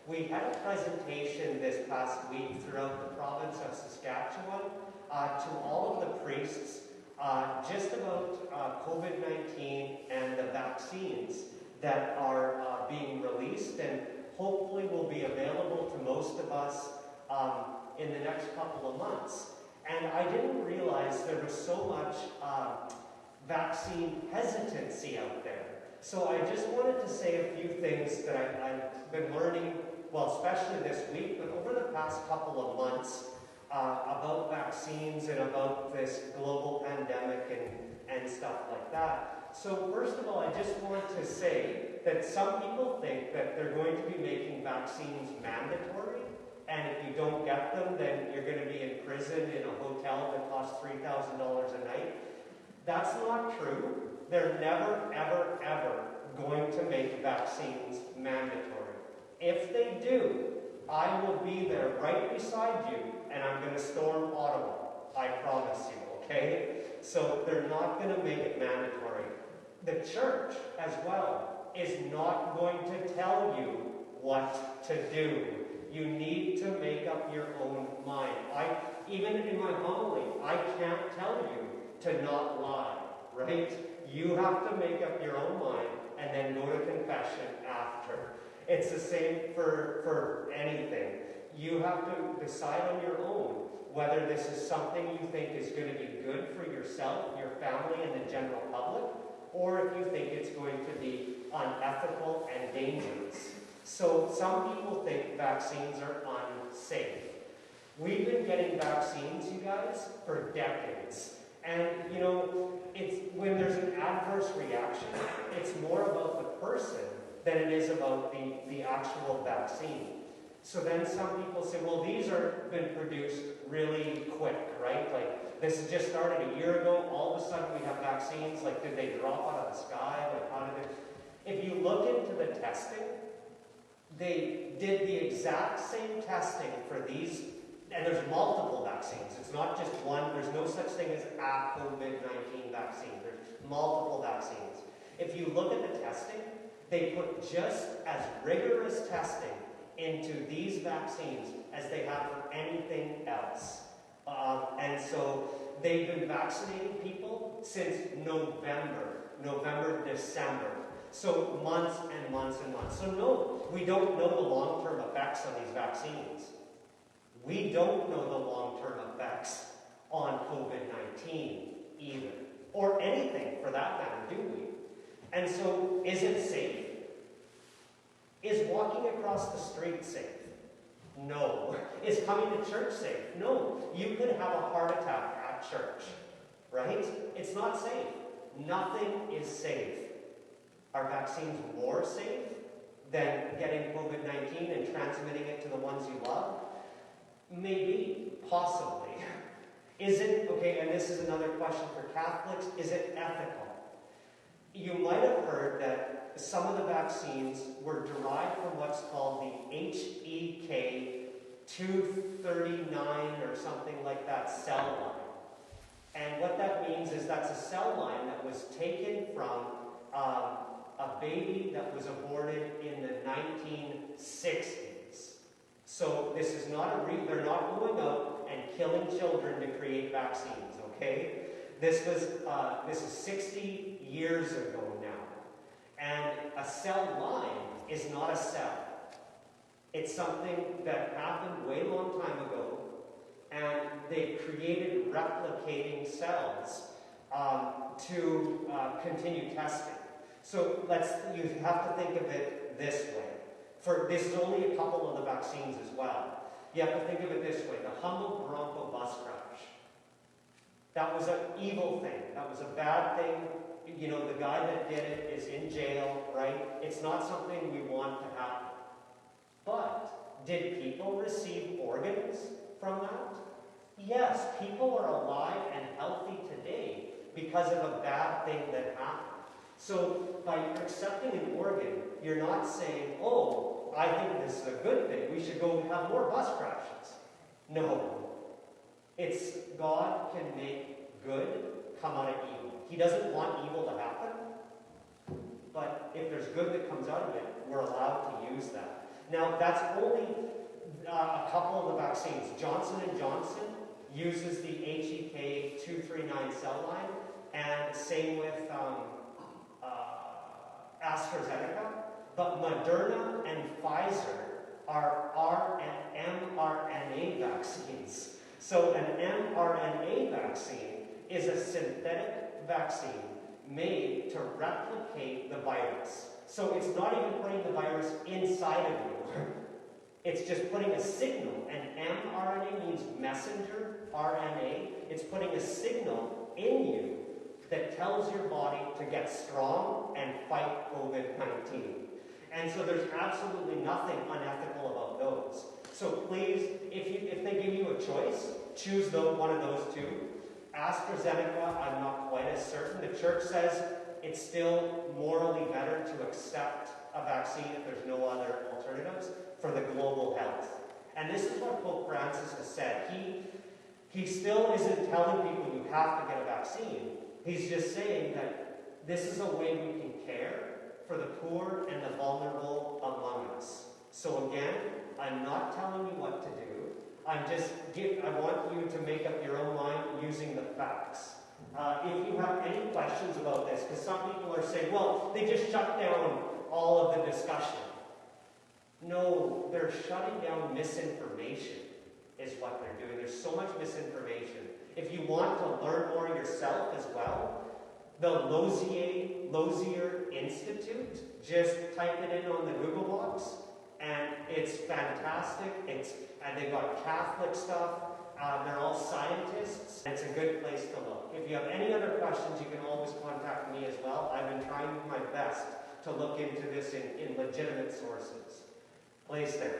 We had a presentation this past week throughout the province of Saskatchewan to all of the priests just about COVID-19 and the vaccines that are being released and hopefully will be available to most of us in the next couple of months. And I didn't realize there was so much vaccine hesitancy out there. So I just wanted to say a few things that I've been learning, well, especially this week, but over the past couple of months about vaccines and about this global pandemic and stuff like that. So first of all, I just want to say that some people think that they're going to be making vaccines mandatory, and if you don't get them, then you're going to be in prison in a hotel that costs $3,000 a night. That's not true. They're never, ever, ever going to make vaccines mandatory. If they do, I will be there right beside you, and I'm going to storm Ottawa. I promise you, okay? So they're not going to make it mandatory. The church, as well, is not going to tell you what to do. You need to make up your own mind. Even in my homily, I can't tell you to not lie, right? You have to make up your own mind and then go to confession after. It's the same for anything. You have to decide on your own whether this is something you think is going to be good for yourself, your family, and the general public, or if you think it's going to be unethical and dangerous. So some people think vaccines are unsafe. We've been getting vaccines, you guys, for decades. And, you know, when there's an adverse reaction, it's more about the person than it is about the actual vaccine. So then some people say, well, these are been produced really quick, right? Like, this has just started a year ago. All of a sudden we have vaccines. Like, did they drop out of the sky? Like, how did it? If you look into the testing, they did the exact same testing for these, and there's multiple vaccines. It's not just one. There's no such thing as a COVID-19 vaccine. There's multiple vaccines. If you look at the testing, they put just as rigorous testing into these vaccines as they have for anything else. And so they've been vaccinating people since November, December. So months and months and months. So no, we don't know the long-term effects on these vaccines. We don't know the long-term effects on COVID-19 either. Or anything for that matter, do we? And so, is it safe? Is walking across the street safe? No. Is coming to church safe? No. You could have a heart attack at church, right? It's not safe. Nothing is safe. Are vaccines more safe than getting COVID-19 and transmitting it to the ones you love? Maybe. Possibly. Is it, okay, and this is another question for Catholics, is it ethical? You might have heard that some of the vaccines were derived from what's called the HEK 239 or something like that cell line. And what that means is that's a cell line that was taken from a baby that was aborted in the 1960s. So this is not they're not going out and killing children to create vaccines, okay? This is 60 years ago now. And a cell line is not a cell. It's something that happened way long time ago, and they created replicating cells to continue testing. So you have to think of it this way. This is only a couple of the vaccines as well. You have to think of it this way. The Humboldt Bronco bus crash. That was an evil thing. That was a bad thing. You know, the guy that did it is in jail, right? It's not something we want to happen. But did people receive organs from that? Yes, people are alive and healthy today because of a bad thing that happened. So by accepting an organ, you're not saying, oh, I think this is a good thing. We should go have more bus crashes. No. It's God can make good come out of evil. He doesn't want evil to happen. But if there's good that comes out of it, we're allowed to use that. Now, that's only a couple of the vaccines. Johnson & Johnson uses the HEK 239 cell line, and same with AstraZeneca, but Moderna and Pfizer are mRNA vaccines. So an mRNA vaccine is a synthetic vaccine made to replicate the virus. So it's not even putting the virus inside of you. It's just putting a signal. And mRNA means messenger RNA. It's putting a signal in you that tells your body to get strong and fight COVID-19. And so there's absolutely nothing unethical about those. So please, if they give you a choice, choose one of those two. AstraZeneca, I'm not quite as certain. The church says it's still morally better to accept a vaccine if there's no other alternatives for the global health. And this is what Pope Francis has said. He still isn't telling people you have to get a vaccine. He's just saying that this is a way we can care for the poor and the vulnerable among us. So again, I'm not telling you what to do. I want you to make up your own mind using the facts. If you have any questions about this, because some people are saying, well, they just shut down all of the discussion. No, they're shutting down misinformation is what they're doing. There's so much misinformation. If you want to learn more yourself as well, the Lozier Institute, just type it in on the Google box, and it's fantastic. And they've got Catholic stuff. They're all scientists. It's a good place to look. If you have any other questions, you can always contact me as well. I've been trying my best to look into this in legitimate sources. Please stand.